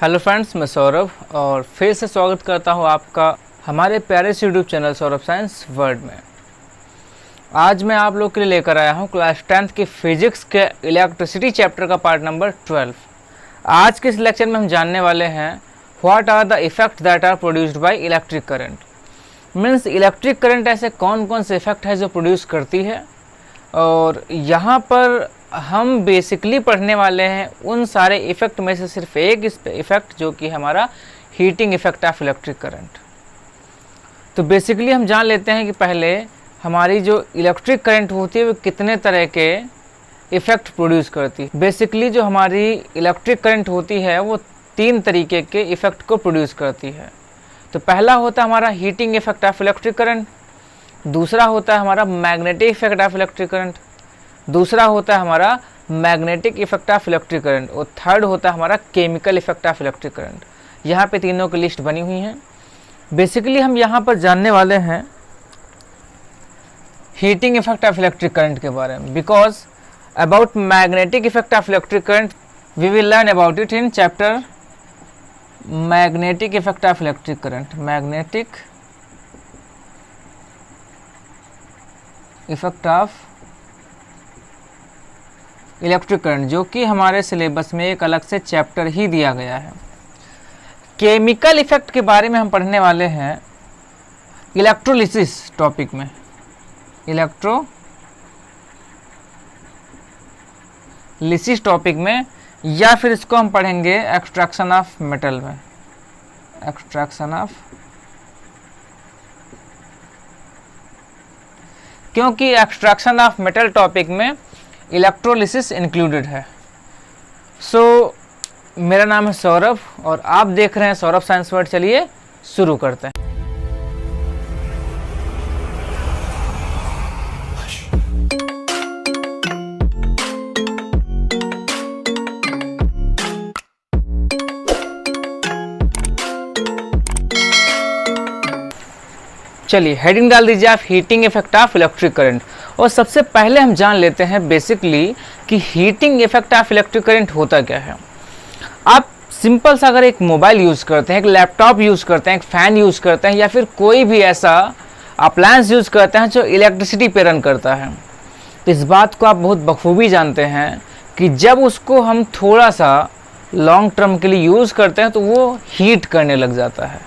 Hello friends, मैं सौरभ और फिर से स्वागत करता हूं आपका हमारे प्यारे से YouTube channel Saurabh science world में। आज मैं आप लोग के लिए लेकर आया हूं क्लास 10th की फिजिक्स के इलेक्ट्रिसिटी चैप्टर का पार्ट नंबर 12। आज के इस लेक्चर में हम जानने वाले हैं what are the effect that are produced by electric current. Means electric current ऐसे कौन कौन से इफेक्ट है जो प्रोड्यूस करती है, और यहाँ पर हम बेसिकली पढ़ने वाले हैं उन सारे इफ़ेक्ट में से सिर्फ एक इफ़ेक्ट जो कि हमारा heating effect of electric current. तो बेसिकली हम जान लेते हैं कि पहले हमारी जो इलेक्ट्रिक करंट होती है वो कितने तरह के इफ़ेक्ट प्रोड्यूस करती है। बेसिकली जो हमारी इलेक्ट्रिक करंट होती है वो 3 तरीके के इफ़ेक्ट को प्रोड्यूस करती है। तो पहला होता है हमारा heating effect of electric current, दूसरा होता है हमारा magnetic effect of electric current, दूसरा होता है हमारा magnetic effect of electric current, और थर्ड होता है हमारा chemical effect of electric current. यहाँ पे तीनों की लिस्ट बनी हुई है। बेसिकली हम यहाँ पर जानने वाले हैं heating effect of electric current के बारे में, because about magnetic effect of electric current we will learn about it in chapter magnetic effect of electric current. Magnetic effect of electric current, जो कि हमारे सिलेबस में एक अलग से चैप्टर ही दिया गया है। केमिकल इफेक्ट के बारे में हम पढ़ने वाले हैं इलेक्ट्रोलिसिस टॉपिक में, इलेक्ट्रोलिसिस टॉपिक में, या फिर इसको हम पढ़ेंगे एक्सट्रैक्शन ऑफ मेटल में, एक्सट्रैक्शन ऑफ, क्योंकि एक्सट्रैक्शन ऑफ मेटल टॉपिक में इलेक्ट्रोलिसिस इंक्लूडेड है। मेरा नाम है सौरभ और आप देख रहे हैं सौरभ साइंस वर्ल्ड। चलिए शुरू करते हैं। चलिए हेडिंग डाल दीजिए आप, heating effect of electric current. और सबसे पहले हम जान लेते हैं बेसिकली कि heating effect of electric current होता क्या है। आप सिंपल सा अगर एक मोबाइल यूज़ करते हैं, एक लैपटॉप यूज़ करते हैं, एक फ़ैन यूज़ करते हैं, या फिर कोई भी ऐसा अप्लायंस यूज़ करते हैं जो इलेक्ट्रिसिटी पे रन करता है, तो इस बात को आप बहुत बखूबी जानते हैं कि जब उसको हम थोड़ा सा लॉन्ग टर्म के लिए यूज़ करते हैं तो वो हीट करने लग जाता है।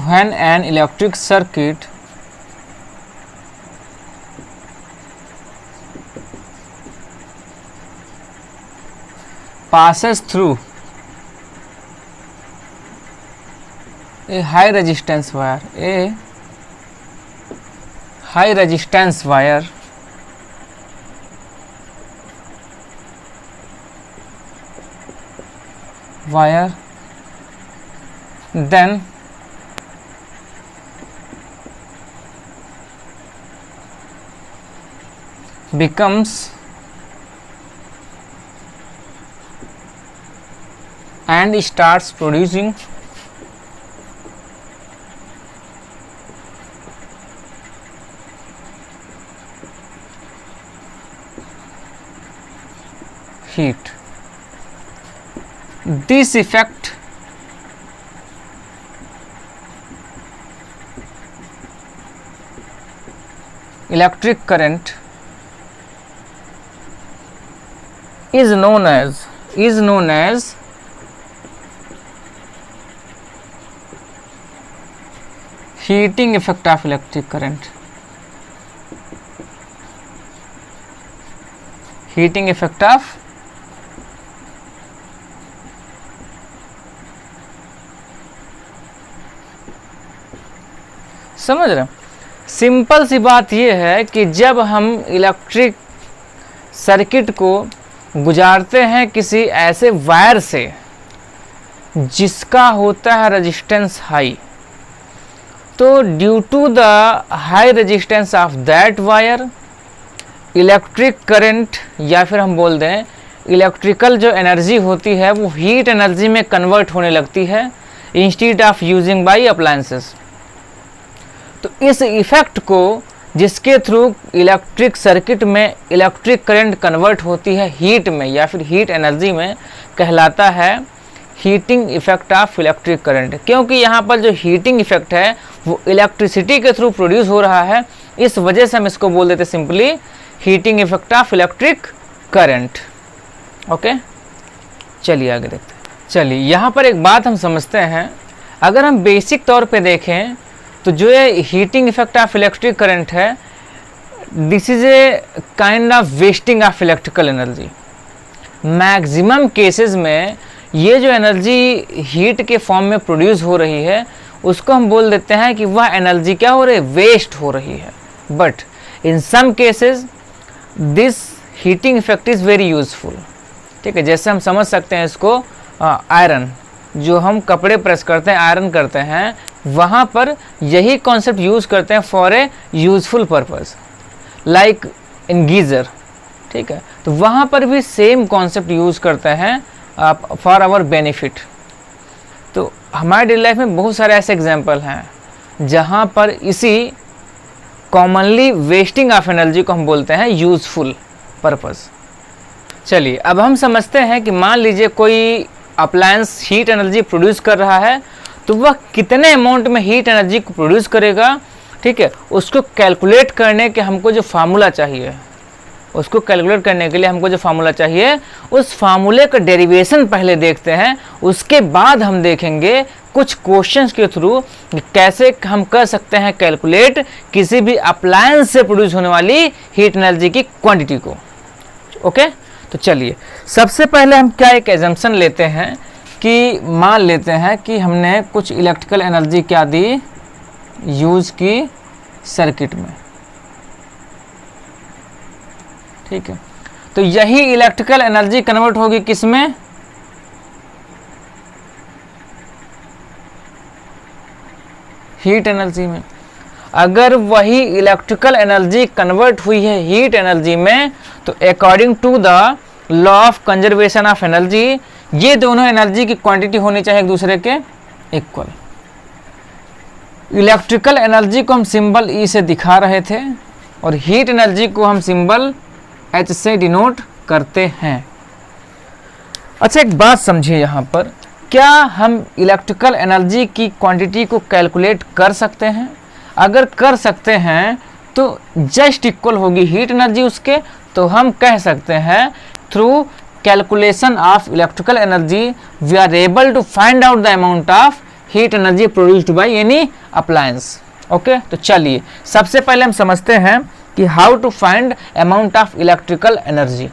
When an electric circuit passes through a high resistance wire, then becomes and starts producing heat. This effect electric current is known as heating effect of electric current. Heating effect of समझ रहे हैं। Simple सी बात यह है कि जब हम electric circuit को गुजारते हैं किसी ऐसे वायर से जिसका होता है रेजिस्टेंस हाई, तो due to the high resistance of that wire electric current, या फिर हम बोल दें इलेक्ट्रिकल जो एनर्जी होती है वो हीट एनर्जी में कन्वर्ट होने लगती है instead of using by appliances. तो इस इफेक्ट को जिसके थ्रू इलेक्ट्रिक सर्किट में इलेक्ट्रिक करंट कन्वर्ट होती है हीट में या फिर हीट एनर्जी में, कहलाता है heating effect of electric current. क्योंकि यहाँ पर जो हीटिंग इफेक्ट है वो इलेक्ट्रिसिटी के थ्रू प्रोड्यूस हो रहा है, इस वजह से हम इसको बोल देते simply heating effect of electric current. Okay, चलिए आगे देखते हैं। चलिए यहाँ पर एक बात हम समझते हैं, अगर हम बेसिक तौर पे देखें तो जो ये heating effect of electric current है, this is a kind of wasting of electrical energy. Maximum cases में ये जो एनर्जी हीट के फॉर्म में प्रोड्यूस हो रही है उसको हम बोल देते हैं कि वह एनर्जी क्या हो रही है, वेस्ट हो रही है। But in some cases this heating effect is very useful. ठीक है, जैसे हम समझ सकते हैं इसको, आयरन, जो हम कपड़े प्रेस करते हैं, आयरन करते हैं, वहाँ पर यही कॉन्सेप्ट यूज़ करते हैं for a useful purpose, like in geyser. ठीक है, तो वहाँ पर भी सेम कॉन्सेप्ट यूज़ करते हैं फॉर आवर बेनिफिट। तो हमारे डेली लाइफ में बहुत सारे ऐसे एग्जाम्पल हैं जहाँ पर इसी कॉमनली वेस्टिंग ऑफ एनर्जी को हम बोलते हैं यूजफुल पर्पस। चलिए अब हम समझते हैं कि मान लीजिए कोई अप्लायंस हीट एनर्जी प्रोड्यूस कर रहा है, तो वह कितने अमाउंट में हीट एनर्जी को प्रोड्यूस करेगा। ठीक है, उसको कैलकुलेट करने के हमको जो फार्मूला चाहिए, उसको कैलकुलेट करने के लिए हमको जो फार्मूला चाहिए, उस फार्मूले का डेरिवेशन पहले देखते हैं, उसके बाद हम देखेंगे कुछ क्वेश्चंस के थ्रू कैसे हम कर सकते हैं कैलकुलेट किसी भी अप्लायंस से प्रोड्यूस होने वाली हीट एनर्जी की क्वांटिटी को। ओके, तो चलिए सबसे पहले हम क्या एक एजम्पशन लेते हैं कि मान लेते हैं कि हमने कुछ इलेक्ट्रिकल एनर्जी क्या दी, यूज़ की सर्किट में। ठीक है, तो यही इलेक्ट्रिकल एनर्जी कन्वर्ट होगी किस में, हीट एनर्जी में। अगर वही इलेक्ट्रिकल एनर्जी कन्वर्ट हुई है हीट एनर्जी में, तो according to the law of conservation of energy, ये दोनों एनर्जी की क्वांटिटी होनी चाहिए एक दूसरे के इक्वल। इलेक्ट्रिकल एनर्जी को हम सिंबल ई से दिखा रहे थे और हीट एनर्जी को हम सिंबल एच से डिनोट करते हैं। अच्छा, एक बात समझिए यहाँ पर, क्या हम इलेक्ट्रिकल एनर्जी की क्वांटिटी को कैलकुलेट कर सकते हैं? अगर कर सकते हैं तो जस्ट इक्वल होगी हीट एनर्जी उसके, तो हम कह सकते हैं through calculation of electrical energy we are able to find out the amount of heat energy produced by any appliance. Okay, तो चलिए सबसे पहले हम समझते हैं कि how to find amount of electrical energy.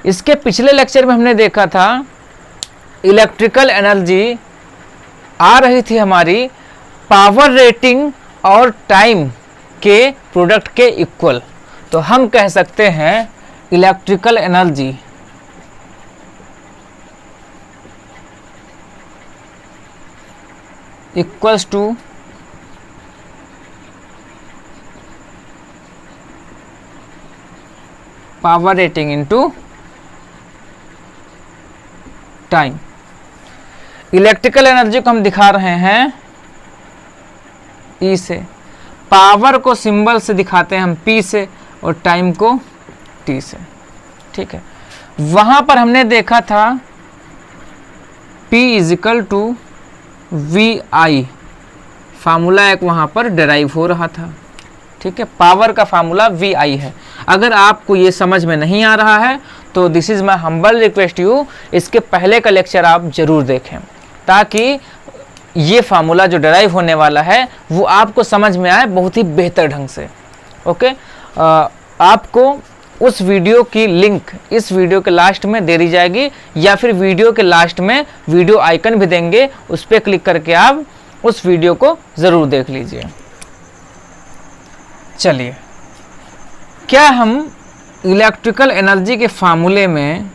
इसके पिछले लेक्चर में हमने देखा था इलेक्ट्रिकल एनर्जी आ रही थी हमारी पावर रेटिंग और टाइम के प्रोडक्ट के इक्वल। तो हम कह सकते हैं electrical energy equals to power rating into time. Electrical energy को हम दिखा रहे हैं ई से, पावर को सिंबल से दिखाते हैं हम पी से और टाइम को टी से। ठीक है, वहां पर हमने देखा था P is equal to V I, formula एक वहां पर डेराइव हो रहा था। ठीक है, पावर का फार्मूला वी आई है। अगर आपको ये समझ में नहीं आ रहा है तो this is my humble request you, इसके पहले का लेक्चर आप जरूर देखें ताकि ये फार्मूला जो डेराइव होने वाला है वो आपको समझ में आए बहुत ही बेहतर ढंग से। ओके, आपको उस वीडियो की लिंक इस वीडियो के लास्ट में दे दी जाएगी या फिर वीडियो के लास्ट में वीडियो आइकन भी देंगे, उस पर क्लिक करके आप उस वीडियो को ज़रूर देख लीजिए। चलिए, क्या हम इलेक्ट्रिकल एनर्जी के फार्मूले में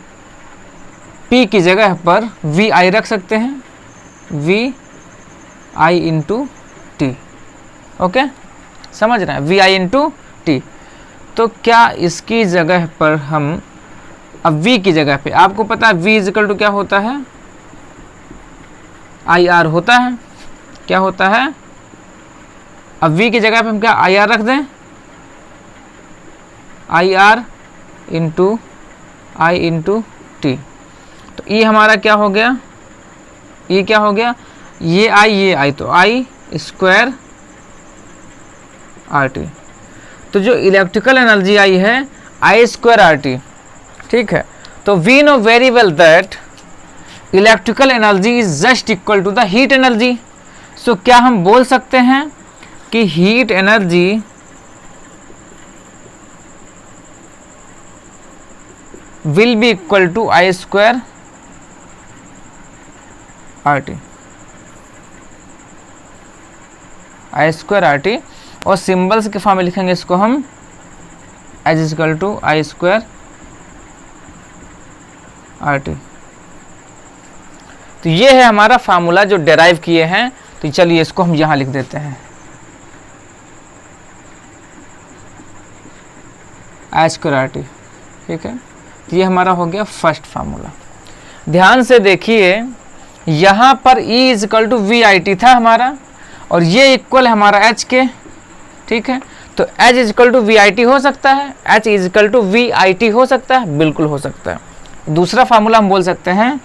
P की जगह पर वी आई रख सकते हैं, V I into T. Okay, समझ रहे हैं, वी आई इंटू टी। तो क्या इसकी जगह पर हम अब V की जगह पे, आपको पता है V इजिकल टू क्या होता है, आई आर होता है। क्या होता है, अब V की जगह पे हम क्या आई आर रख दें, I R into I into T. तो ई हमारा क्या हो गया, ये क्या हो गया, ये आई, तो आई स्क्वायर आर टी। तो जो इलेक्ट्रिकल एनर्जी आई है आई स्क्वायर आर टी, ठीक है। तो we know very well that electrical energy is just equal to the heat energy. So क्या हम बोल सकते हैं कि heat energy will be equal to I square R T, I square R T. और सिंबल्स के फॉर्म में लिखेंगे इसको हम H is equal to I square R T. तो ये है हमारा फार्मूला जो डेराइव किए हैं। तो चलिए इसको हम यहां लिख देते हैं, आई स्क्वायर आर टी, ठीक है। तो ये हमारा हो गया फर्स्ट फार्मूला। ध्यान से देखिए, यहां पर E is equal to V I T था हमारा, और ये इक्वल है हमारा H के, ठीक है। तो H is equal to V I T हो सकता है, H is equal to V I T हो सकता है, बिल्कुल हो सकता है। दूसरा फार्मूला हम बोल सकते हैं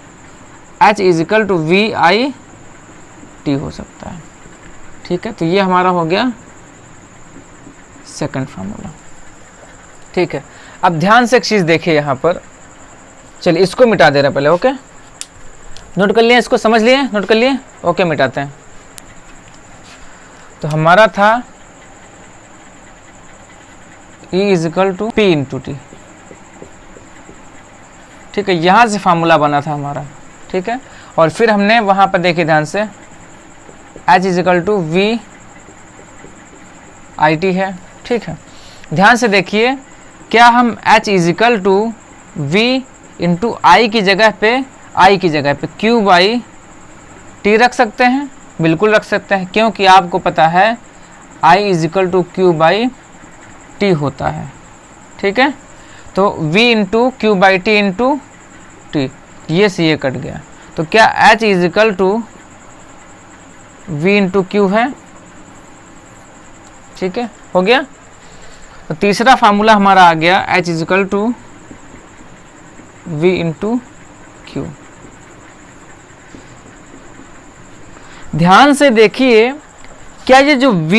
H is equal to V I T हो सकता है, ठीक है। तो ये हमारा हो गया सेकंड फार्मूला, ठीक है। अब ध्यान से एक चीज़ देखिए यहाँ पर, चलिए इसको मिटा दे रहे हैं पहले, ओके। नोट कर लिए, इसको समझ लिए, नोट कर लिए, ओके मिटाते हैं। तो हमारा था E is equal to P into T, ठीक है। यहाँ से फार्मूला बना था हमारा, ठीक है। और फिर हमने वहाँ पर देखिए ध्यान से H is equal to V I T है, ठीक है। ध्यान से देखिए, क्या हम H is equal to V into I की जगह पे क्यू बाई टी रख सकते हैं? बिल्कुल रख सकते हैं, क्योंकि आपको पता है I is equal to Q by T होता है, ठीक है। तो V into Q by T into T, ये से ये कट गया। तो क्या H is equal to V into Q है, ठीक है, हो गया। तो तीसरा फार्मूला हमारा आ गया H is equal to V into Q. ध्यान से देखिए, क्या ये जो V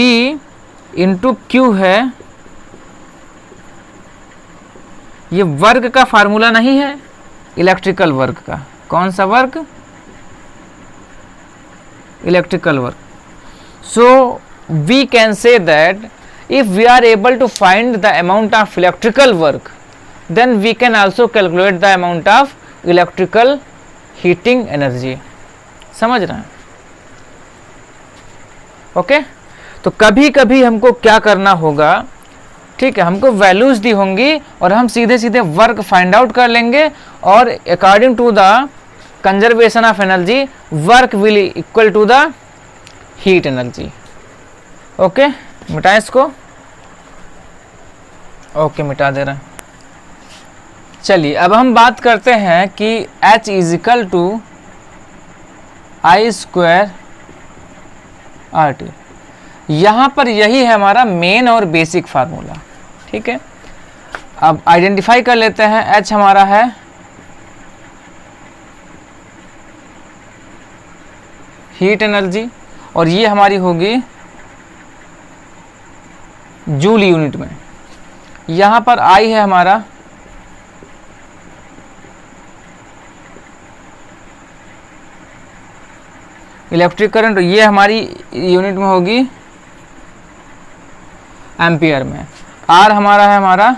इंटू क्यू है, ये वर्क का फार्मूला नहीं है, इलेक्ट्रिकल वर्क का। कौन सा work? Electrical work. So we can say that if we are able to find the amount of electrical work, then we can also calculate the amount of electrical heating energy। समझ रहे हैं? Okay. तो कभी कभी हमको क्या करना होगा, ठीक है, हमको वैल्यूज दी होंगी और हम सीधे सीधे वर्क फाइंड आउट कर लेंगे, और according to the conservation of energy work will equal to the heat energy. Okay, मिटाएं इसको, ओके मिटा दे रहे हैं। चलिए अब हम बात करते हैं कि H is equal to I square R T. यहाँ पर यही है हमारा मेन और बेसिक फार्मूला, ठीक है। अब आइडेंटिफाई कर लेते हैं, H हमारा है हीट एनर्जी, और ये हमारी होगी जूल यूनिट में। यहाँ पर I है हमारा इलेक्ट्रिक करंट, ये हमारी यूनिट में होगी एम्पियर में। R हमारा है हमारा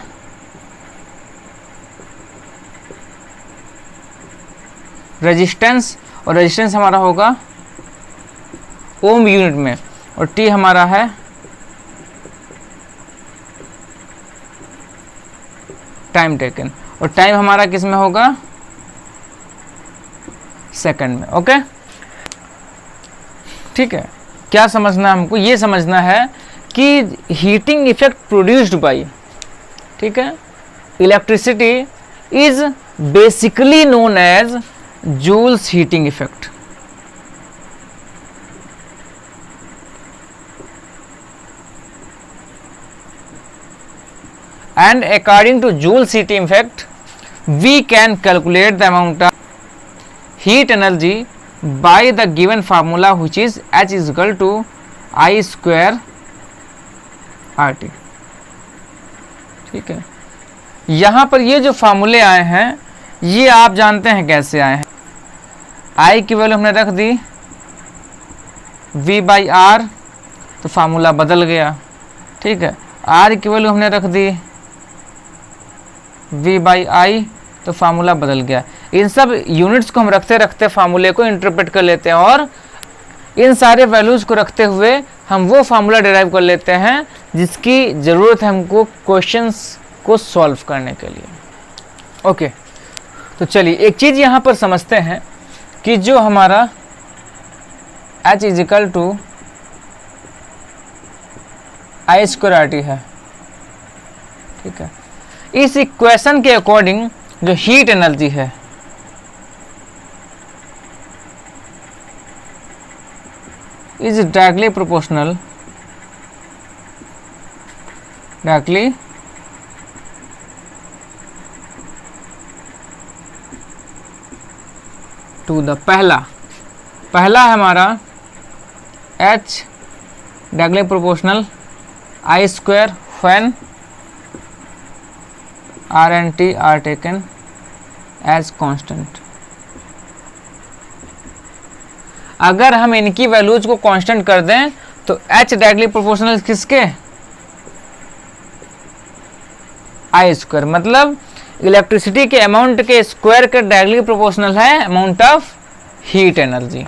रेजिस्टेंस, और रेजिस्टेंस हमारा होगा ओम यूनिट में, और T हमारा है टाइम टेकन, और टाइम हमारा किस में होगा? सेकंड में। ओके, ठीक है। क्या समझना है हमको? ये समझना है कि हीटिंग इफेक्ट प्रोड्यूस्ड बाय, ठीक है, electricity is basically known as Joule's heating effect. and according to Joule-City effect we can calculate the amount of heat energy by the given formula which is H is equal to I square RT। ठीक है, यहाँ पर ये जो फार्मूले आए हैं ये आप जानते हैं कैसे आए हैं। I की वैल्यू हमने रख दी V बाई आर, तो फार्मूला बदल गया। ठीक है, R की वैल्यू हमने रख दी V बाई आई, तो फार्मूला बदल गया। इन सब यूनिट्स को हम रखते रखते फार्मूले को इंटरप्रेट कर लेते हैं और इन सारे वैल्यूज को रखते हुए हम वो फार्मूला डिराइव कर लेते हैं जिसकी ज़रूरत है हमको क्वेश्चंस को सॉल्व करने के लिए। ओके, तो चलिए एक चीज़ यहाँ पर समझते हैं कि जो हमारा H is equal to I square R T है। ठीक है, इस इक्वेशन के अकॉर्डिंग जो हीट एनर्जी है is directly proportional to the पहला है हमारा H directly proportional I square when R and T are taken as constant। अगर हम इनकी वैल्यूज को कांस्टेंट कर दें तो H डायरेक्टली प्रोपोर्शनल किसके, आई स्क्वायर, मतलब इलेक्ट्रिसिटी के अमाउंट के स्क्वायर के डायरेक्टली प्रोपोर्शनल है amount of heat energy.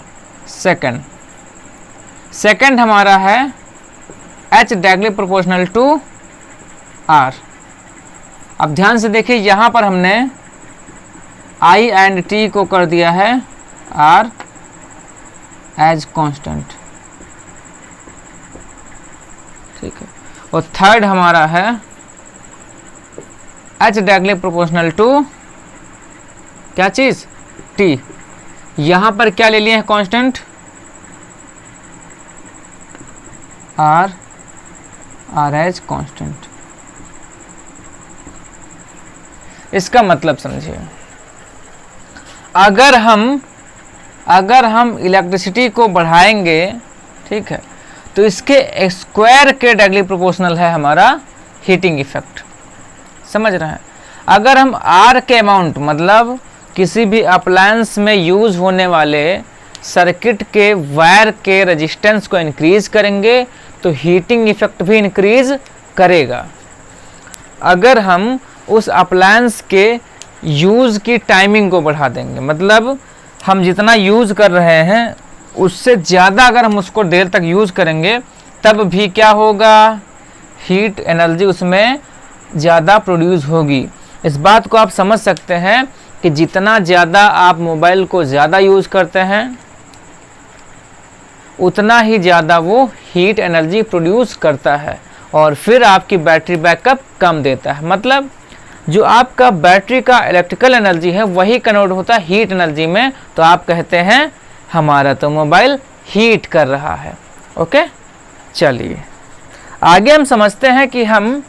Second हमारा है H directly proportional to R। अब ध्यान से देखिए, यहाँ पर हमने I एंड T को कर दिया है R एज कांस्टेंट। ठीक है, और थर्ड हमारा है H डायरेक्टली प्रोपोर्शनल टू क्या चीज, T। यहाँ पर क्या ले लिए हैं कांस्टेंट, R एज कांस्टेंट। इसका मतलब समझिए, अगर हम इलेक्ट्रिसिटी को बढ़ाएंगे, ठीक है, तो इसके स्क्वायर के डायरेक्टली प्रोपोर्शनल है हमारा हीटिंग इफेक्ट। समझ रहे हैं, अगर हम R के अमाउंट मतलब किसी भी अप्लायंस में यूज होने वाले सर्किट के वायर के रेजिस्टेंस को इंक्रीज करेंगे तो हीटिंग इफेक्ट भी इंक्रीज करेगा। अगर हम उस अप्लायंस के यूज़ की टाइमिंग को बढ़ा देंगे, मतलब हम जितना यूज़ कर रहे हैं उससे ज़्यादा अगर हम उसको देर तक यूज़ करेंगे तब भी क्या होगा, हीट एनर्जी उसमें ज़्यादा प्रोड्यूस होगी। इस बात को आप समझ सकते हैं कि जितना ज़्यादा आप मोबाइल को ज़्यादा यूज़ करते हैं उतना ही ज़्यादा वो हीट एनर्जी प्रोड्यूस करता है और फिर आपकी बैटरी बैकअप कम देता है। मतलब जो आपका बैटरी का इलेक्ट्रिकल एनर्जी है वही कन्वर्ट होता है हीट एनर्जी में, तो आप कहते हैं हमारा तो मोबाइल हीट कर रहा है। ओके, चलिए आगे हम समझते हैं कि हम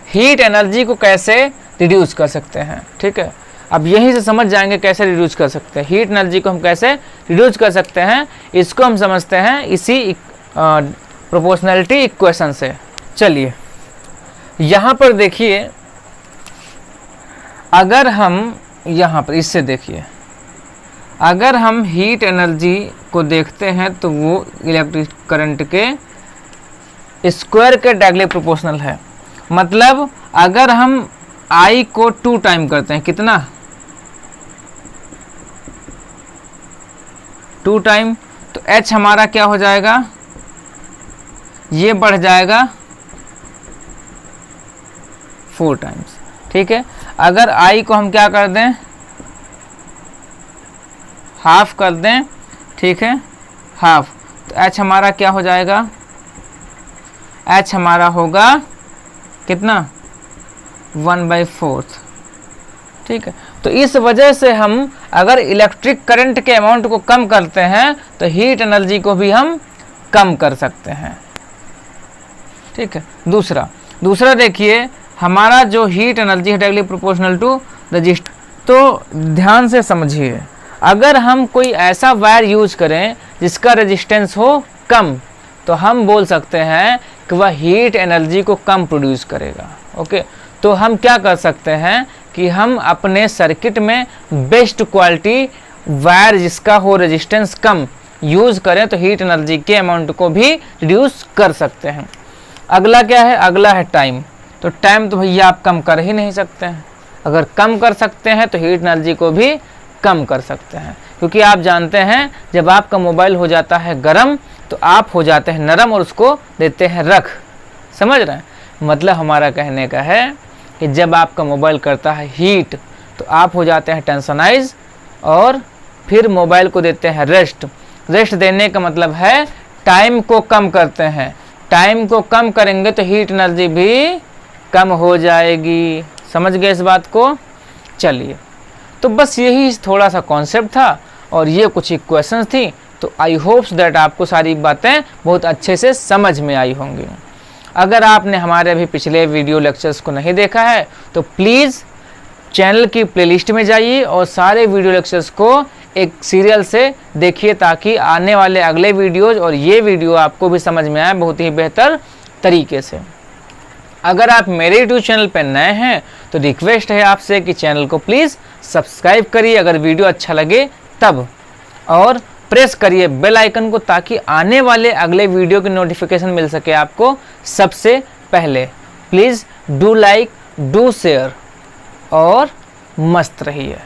हीट एनर्जी को कैसे रिड्यूस कर सकते हैं। ठीक है, अब यहीं से समझ जाएंगे कैसे रिड्यूस कर सकते हैं हीट एनर्जी को, हम कैसे रिड्यूस कर सकते हैं इसको हम समझते हैं इसी प्रोपोर्शनैलिटी इक्वेशन से। चलिए यहाँ पर देखिए, अगर हम यहाँ पर इससे देखिए, अगर हम हीट एनर्जी को देखते हैं तो वो इलेक्ट्रिक करंट के स्क्वायर के डायरेक्टली प्रोपोर्शनल है। मतलब अगर हम I को 2 टाइम करते हैं, कितना 2 टाइम, तो H हमारा क्या हो जाएगा, ये बढ़ जाएगा 4 टाइम्स। ठीक है, अगर I को हम क्या कर दें, हाफ कर दें, ठीक है, हाफ, तो H हमारा क्या हो जाएगा, H हमारा होगा कितना 1/4। ठीक है, तो इस वजह से हम अगर इलेक्ट्रिक करंट के अमाउंट को कम करते हैं तो हीट एनर्जी को भी हम कम कर सकते हैं। ठीक है, दूसरा देखिए, हमारा जो हीट एनर्जी है डायरेक्टली प्रोपोर्शनल टू रजिस्टर। तो ध्यान से समझिए, अगर हम कोई ऐसा वायर यूज करें जिसका रेजिस्टेंस हो कम, तो हम बोल सकते हैं कि वह हीट एनर्जी को कम प्रोड्यूस करेगा। ओके, तो हम क्या कर सकते हैं कि हम अपने सर्किट में बेस्ट क्वालिटी वायर जिसका हो रेजिस्टेंस कम यूज़ करें, तो हीट एनर्जी के अमाउंट को भी रिड्यूस कर सकते हैं। अगला क्या है? अगला है टाइम। तो टाइम तो भैया आप कम कर ही नहीं सकते हैं। अगर कम कर सकते हैं तो हीट एनर्जी को भी कम कर सकते हैं, क्योंकि आप जानते हैं जब आपका मोबाइल हो जाता है गर्म तो आप हो जाते हैं नरम और उसको देते हैं रख। समझ रहे हैं? मतलब हमारा कहने का है कि जब आपका मोबाइल करता है हीट तो आप हो जाते हैं टेंशनाइज और फिर मोबाइल को देते हैं रेस्ट। रेस्ट देने का मतलब है टाइम को कम करते हैं। टाइम को कम करेंगे तो हीट एनर्जी भी कम हो जाएगी। समझ गए इस बात को? चलिए, तो बस यही थोड़ा सा कॉन्सेप्ट था और ये कुछ इक्वेशंस थी। तो आई होप्स दैट आपको सारी बातें बहुत अच्छे से समझ में आई होंगी। अगर आपने हमारे अभी पिछले वीडियो लेक्चर्स को नहीं देखा है तो प्लीज़ चैनल की प्लेलिस्ट में जाइए और सारे वीडियो लेक्चर्स को एक सीरियल से देखिए, ताकि आने वाले अगले वीडियोज़ और ये वीडियो आपको भी समझ में आए बहुत ही बेहतर तरीके से। अगर आप मेरे यूट्यूब चैनल पर नए हैं तो रिक्वेस्ट है आपसे कि चैनल को प्लीज़ सब्सक्राइब करिए अगर वीडियो अच्छा लगे तब, और प्रेस करिए बेल आइकन को ताकि आने वाले अगले वीडियो की नोटिफिकेशन मिल सके आपको सबसे पहले। Please do like, do share और मस्त रहिए।